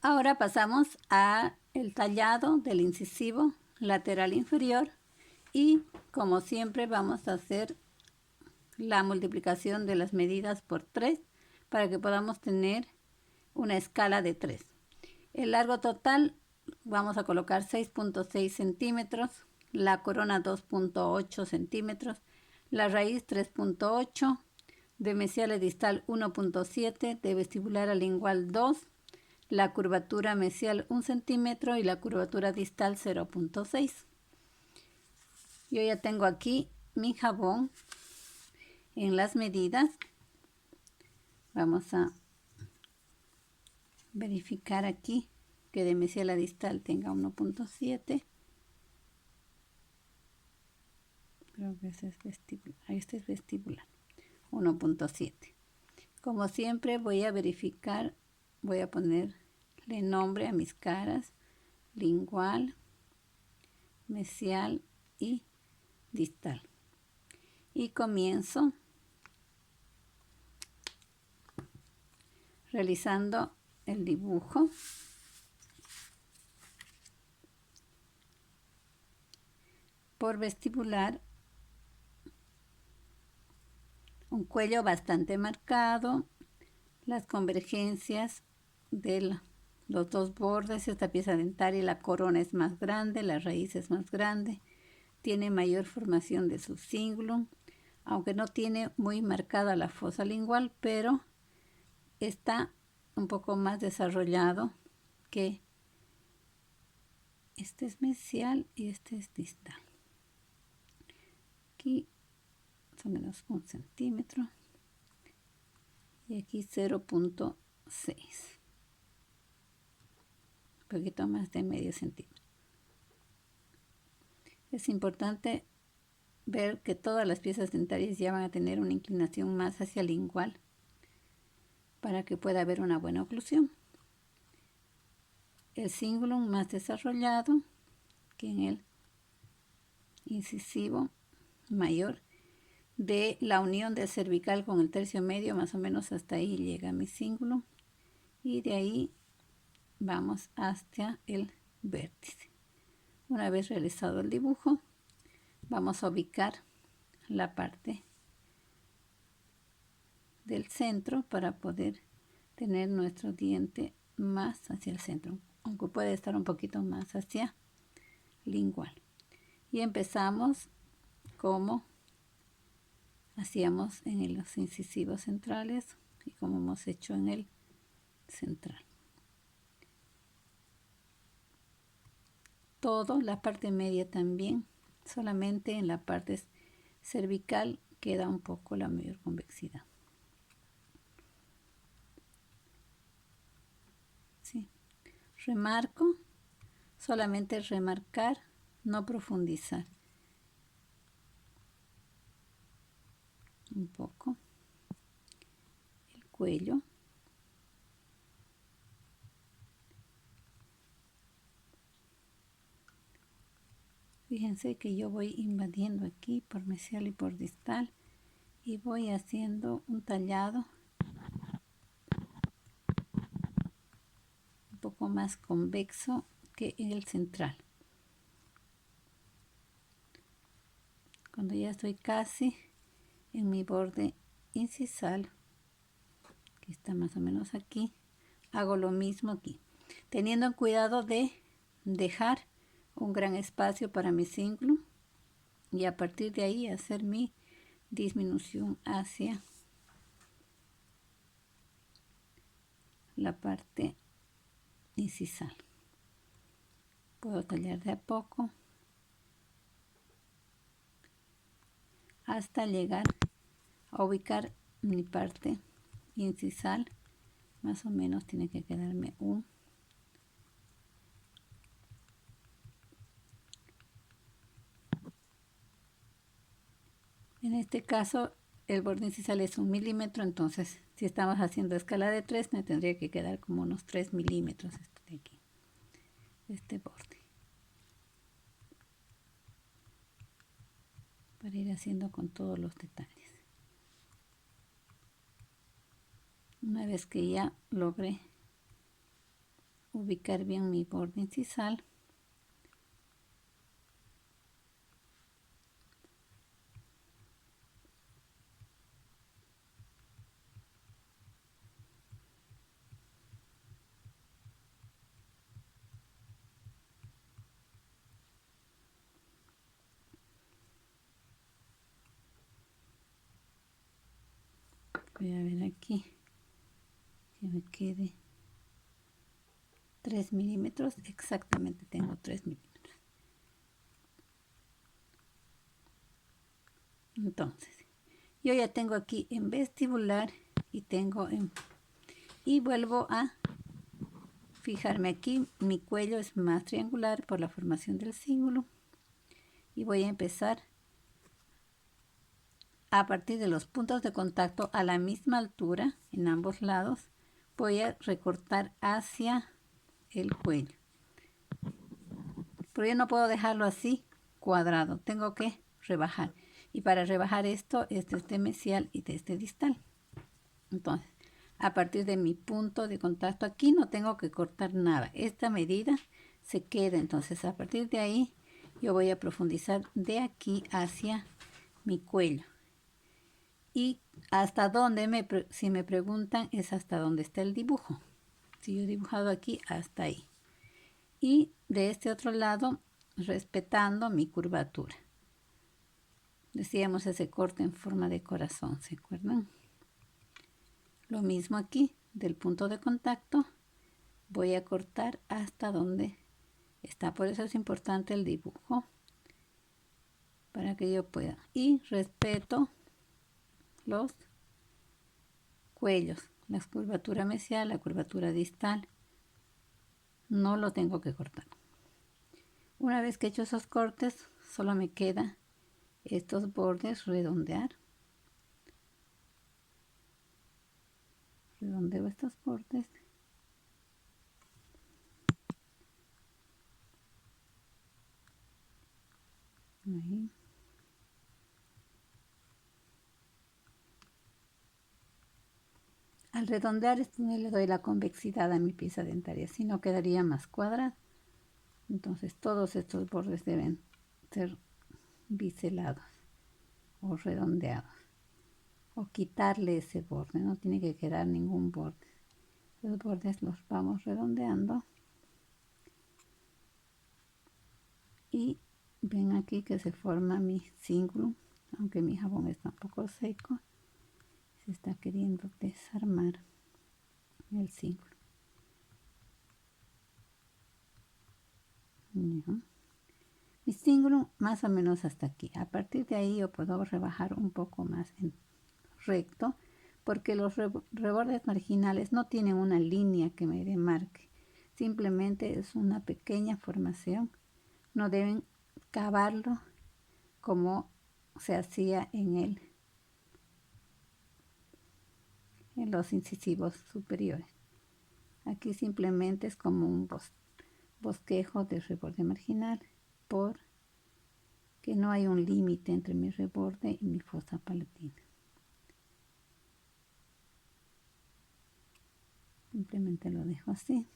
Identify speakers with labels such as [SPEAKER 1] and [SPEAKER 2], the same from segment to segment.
[SPEAKER 1] Ahora pasamos a el tallado del incisivo lateral inferior y como siempre vamos a hacer la multiplicación de las medidas por 3 para que podamos tener una escala de 3. El largo total vamos a colocar 6.6 centímetros, la corona 2.8 centímetros, la raíz 3.8, de mesial distal 1.7, de vestibular a lingual 2, la curvatura mesial 1 centímetro y la curvatura distal 0.6. Yo ya tengo aquí mi jabón en las medidas. Vamos a verificar aquí que de mesial a distal tenga 1.7. Creo que ese es vestibular. Este es vestibular. 1.7. Como siempre voy a verificar, voy a ponerle nombre a mis caras, lingual, mesial y distal. Y comienzo realizando el dibujo. Por vestibular, un cuello bastante marcado, las convergencias de los dos bordes, esta pieza dentaria, la corona es más grande, la raíz es más grande, tiene mayor formación de su cingulum, aunque no tiene muy marcada la fosa lingual, pero está un poco más desarrollado que este es mesial y este es distal. Aquí más o menos 1 centímetro y aquí 0.6, un poquito más de medio centímetro. Es importante ver que todas las piezas dentarias ya van a tener una inclinación más hacia lingual para que pueda haber una buena oclusión. El cingulum más desarrollado que en el incisivo mayor. De la unión del cervical con el tercio medio, más o menos hasta ahí llega mi cingulum, y de ahí vamos hacia el vértice. Una vez realizado el dibujo, vamos a ubicar la parte del centro para poder tener nuestro diente más hacia el centro, aunque puede estar un poquito más hacia lingual. Y empezamos como hacíamos en los incisivos centrales y como hemos hecho en el central. Todo, la parte media también, solamente en la parte cervical queda un poco la mayor convexidad. ¿Sí? Remarco, solamente remarcar, no profundizar. Un poco el cuello. Fíjense que yo voy invadiendo aquí por mesial y por distal y voy haciendo un tallado un poco más convexo que el central. Cuando ya estoy casi en mi borde incisal, que está más o menos aquí, hago lo mismo aquí, teniendo cuidado de dejar un gran espacio para mi cingulum y a partir de ahí hacer mi disminución hacia la parte incisal. Puedo tallar de a poco hasta llegar a ubicar mi parte incisal. Más o menos tiene que quedarme un en este caso el borde incisal es 1 milímetro, entonces si estamos haciendo escala de 3 me tendría que quedar como unos 3 milímetros esto de aquí, este borde, para ir haciendo con todos los detalles. Una vez que ya logré ubicar bien mi borde incisal. Voy a ver aquí que me quede 3 milímetros, exactamente tengo 3 milímetros. Entonces, yo ya tengo aquí en vestibular y tengo y vuelvo a fijarme aquí. Mi cuello es más triangular por la formación del cíngulo y voy a empezar a partir de los puntos de contacto a la misma altura en ambos lados. Voy a recortar hacia el cuello, pero yo no puedo dejarlo así cuadrado, tengo que rebajar, y para rebajar esto es de este mesial y de este distal. Entonces, a partir de mi punto de contacto aquí no tengo que cortar nada, esta medida se queda. Entonces, a partir de ahí yo voy a profundizar de aquí hacia mi cuello, y hasta donde si me preguntan es hasta donde está el dibujo. Si yo he dibujado aquí, hasta ahí. Y de este otro lado, respetando mi curvatura. Decíamos ese corte en forma de corazón, ¿se acuerdan? Lo mismo aquí, del punto de contacto, voy a cortar hasta donde está. Por eso es importante el dibujo, para que yo pueda. Y respeto los cuellos, la curvatura mesial, la curvatura distal. No lo tengo que cortar. Una vez que he hecho esos cortes, solo me queda estos bordes redondear. Redondeo estos bordes. Ahí. Al redondear esto no le doy la convexidad a mi pieza dentaria, sino quedaría más cuadrada. Entonces todos estos bordes deben ser biselados o redondeados, o quitarle ese borde, no tiene que quedar ningún borde. Los bordes los vamos redondeando y ven aquí que se forma mi cíngulo, aunque mi jabón está un poco seco, se está queriendo desarmar el cíngulo. ¿Ya? Mi cíngulo más o menos hasta aquí. A partir de ahí yo puedo rebajar un poco más en recto, porque los rebordes marginales no tienen una línea que me demarque, simplemente es una pequeña formación. No deben cavarlo como se hacía en los incisivos superiores. Aquí simplemente es como un bosquejo de reborde marginal, porque no hay un límite entre mi reborde y mi fosa palatina. Simplemente lo dejo así.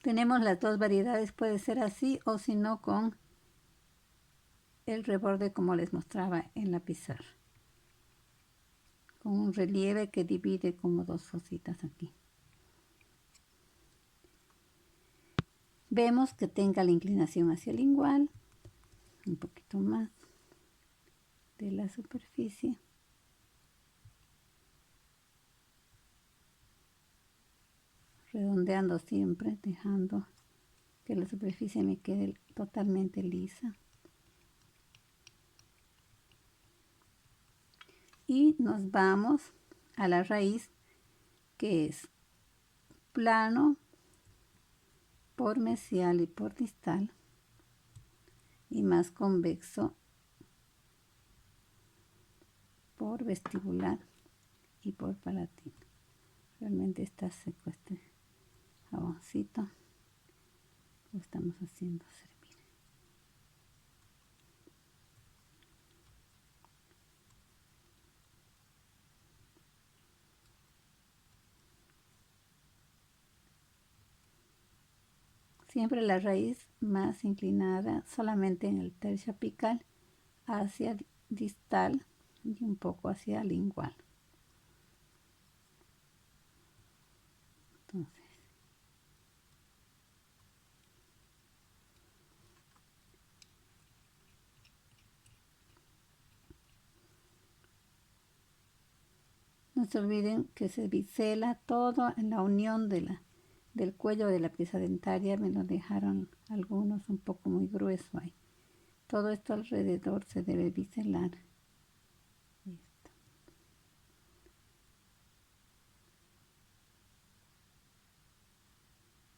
[SPEAKER 1] Tenemos las dos variedades, puede ser así o si no con el reborde como les mostraba en la pizarra, con un relieve que divide como dos fositas aquí. Vemos que tenga la inclinación hacia el lingual, un poquito más de la superficie. Redondeando siempre, dejando que la superficie me quede totalmente lisa. Y nos vamos a la raíz, que es plano por mesial y por distal, y más convexo por vestibular y por palatino. Realmente está seco este jaboncito, lo estamos haciendo servir. Siempre la raíz más inclinada solamente en el tercio apical hacia distal y un poco hacia lingual. Entonces, no se olviden que se bisela todo en la unión del cuello de la pieza dentaria. Me lo dejaron algunos un poco muy grueso ahí. Todo esto alrededor se debe biselar. Listo.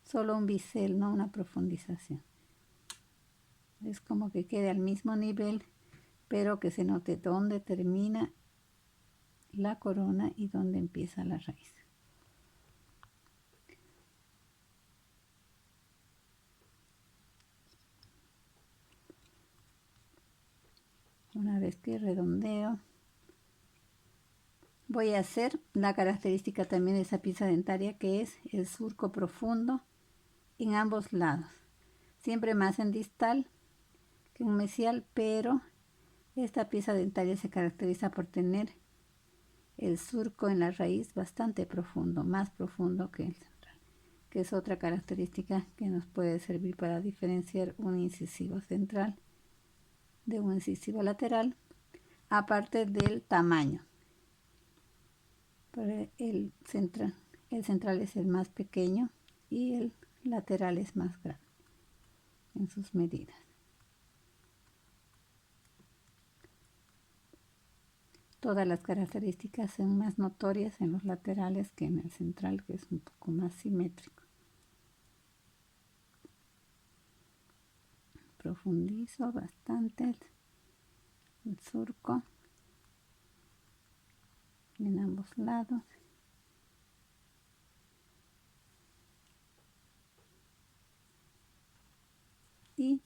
[SPEAKER 1] Solo un bisel, no una profundización. Es como que quede al mismo nivel, pero que se note dónde termina la corona y dónde empieza la raíz. Una vez que redondeo, voy a hacer la característica también de esa pieza dentaria, que es el surco profundo en ambos lados. Siempre más en distal que en mesial, pero esta pieza dentaria se caracteriza por tener el surco en la raíz bastante profundo, más profundo que el central, que es otra característica que nos puede servir para diferenciar un incisivo central de un incisivo lateral, aparte del tamaño. El central es el más pequeño y el lateral es más grande en sus medidas. Todas las características son más notorias en los laterales que en el central, que es un poco más simétrico. Profundizo bastante el surco en ambos lados. Y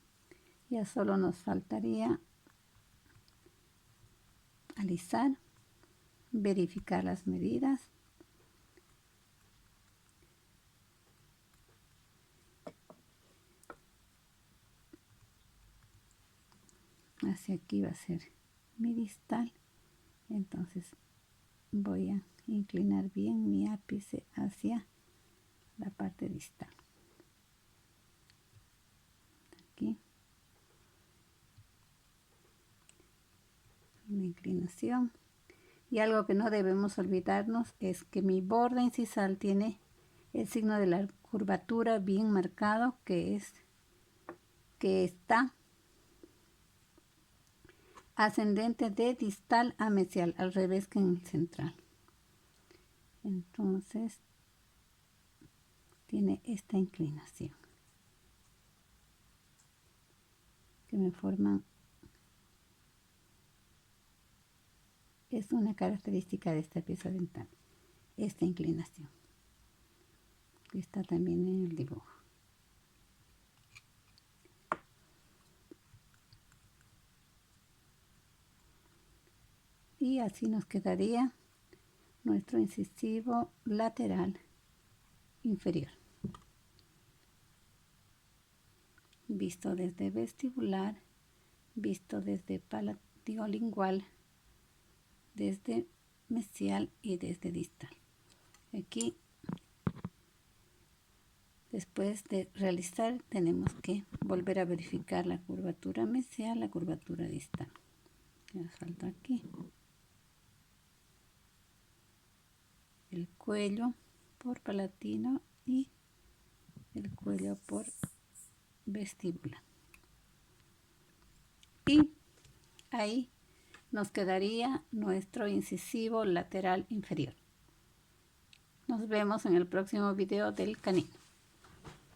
[SPEAKER 1] ya solo nos faltaría alisar, verificar las medidas. Hacia aquí va a ser mi distal, entonces voy a inclinar bien mi ápice hacia la parte distal. Aquí una inclinación. Y algo que no debemos olvidarnos es que mi borde incisal tiene el signo de la curvatura bien marcado, que está ascendente de distal a mesial, al revés que en el central. Entonces tiene esta inclinación que me forman. Es una característica de esta pieza dental, esta inclinación, que está también en el dibujo. Y así nos quedaría nuestro incisivo lateral inferior, visto desde vestibular, visto desde palatinolingual, desde mesial y desde distal. Aquí, después de realizar, tenemos que volver a verificar la curvatura mesial, la curvatura distal. Ya falta aquí el cuello por palatino y el cuello por vestíbula. Y ahí nos quedaría nuestro incisivo lateral inferior. Nos vemos en el próximo video del canino.